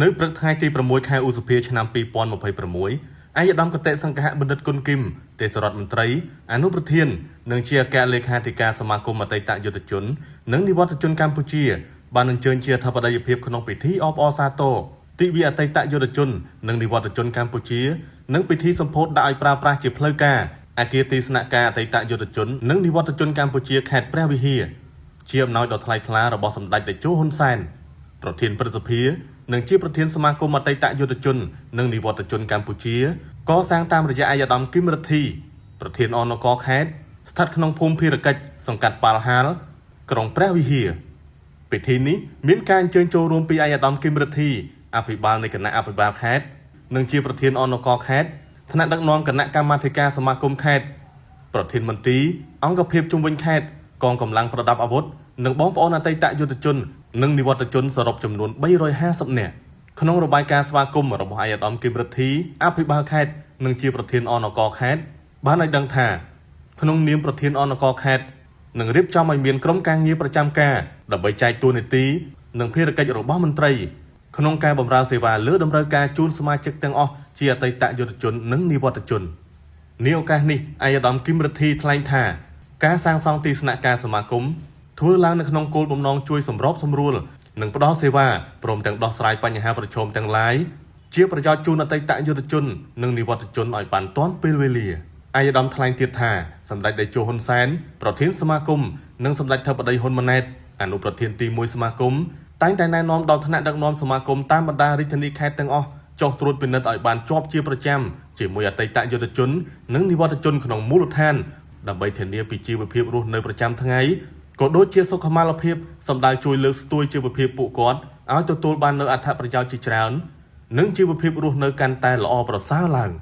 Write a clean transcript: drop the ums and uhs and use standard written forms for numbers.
នៅព្រឹកថ្ងៃទី6ខែឧសភាឆ្នាំ2026 អាយដាមកតេសង្ឃៈបណ្ឌិតគុណគឹមទេសរដ្ឋមន្ត្រីអនុប្រធាននិងជាអគ្គលេខាធិការសមាគមអតីតយុទ្ធជននិងនិវត្តជនកម្ពុជាបានអញ្ជើញជាអធិបតីភាពក្នុងពិធីអបអរសាទរទិវាអតីតយុទ្ធជននិងនិវត្តជនកម្ពុជានិងពិធីសម្ពោធដាក់ឲ្យប្រើប្រាស់ជាផ្លូវការអគារទីស្នាក់ការអតីតយុទ្ធជននិងនិវត្តជនកម្ពុជាខេត្តព្រះវិហារជាអំណោយដ៏ថ្លៃថ្លារបស់សម្ដេចតេជោហ៊ុនសែនប្រធានព្រឹទ្ធសភានិងជាប្រធានសមាគមអតីតយុទ្ធជននិងនិវត្តជនកម្ពុជាកសាងតាមរយៈអាយដាមគឹមរិទ្ធីប្រធានអនគរខេត្តស្ថិតក្នុងភូមិភារកិច្ចសង្កាត់ប៉ាល់ហាលក្រុងព្រះវិហារពិធីនេះមានការអញ្ជើញចូលរួមពីអាយដាមគឹមរិទ្ធីអភិបាលនៃគណៈអភិបាលខេត្តនិងជាប្រធានអនគរខេត្តថ្នាក់ដឹកនាំគណៈកម្មាធិការសមាគមខេត្តប្រធានមន្ត្រីអង្គភាពជុំវិញខេត្តកងកម្លាំងប្រដាប់អាវុធនិងបងប្អូនអតីតយុទ្ធជននិងនិវត្តជនសរុបចំនួន350នាក់ក្នុងរបាយការណ៍ស្វាគមន៍របស់អាយដាមគឹមរិទ្ធីអភិបាលខេត្តនិងជាប្រធានអនគរខេត្តបានឲ្យដឹងថាក្នុងនាមប្រធានអនគរខេត្តនឹងរៀបចំឲ្យមានក្រុមការងារប្រចាំការដើម្បីចែកតួនាទីនិងភារកិច្ចរបស់មន្ត្រីក្នុងការបម្រើសេវាលើតម្រូវការជូនសមាជិកទាំងអស់ជាអតីតយុទ្ធជននិងនិវត្តជននាឱកាសនេះអាយដាមគឹមរិទ្ធីថ្លែងថាការសាងសង់ទីស្នាក់ការសមាគមធ្វើឡើងនៅក្នុងគោលបំណងជួយសម្របសម្រួលនិងផ្ដល់សេវាព្រមទាំងដោះស្រាយបញ្ហាប្រឈមទាំងឡាយជាប្រយោជន៍ជូនអតីតយុទ្ធជននិងនិវត្តជនឲ្យបានទាន់ពេលវេលាអាយដាមថ្លែងទៀតថាសម្ដេចតេជោហ៊ុនសែនប្រធានសមាគមនិងសម្ដេចធិបតីហ៊ុនម៉ាណែតអនុប្រធានទី1សមាគមតែងតែណែនាំដល់ថ្នាក់ដឹកនាំសមាគមតាមបណ្ដារាជធានីខេត្តទាំងអស់ចុះត្រួតពិនិត្យឲ្យបានជាប់ជាប្រចាំជាមួយអតីតយុទ្ធជននិងនិវត្តជនក្នុងមូលដ្ឋានដើម្បីធានាពីជីវភាពរស់នៅប្រចាំថ្ងៃក៏ដូចជាសុខុមាលភាពសម្ដៅជួយលើកស្ទួយជីវភាពពួកគាត់ឲ្យទទួលបាននូវអត្ថប្រយោជន៍ជាច្រើននិងជីវភាពរស់នៅកាន់តែល្អប្រសើរឡើង។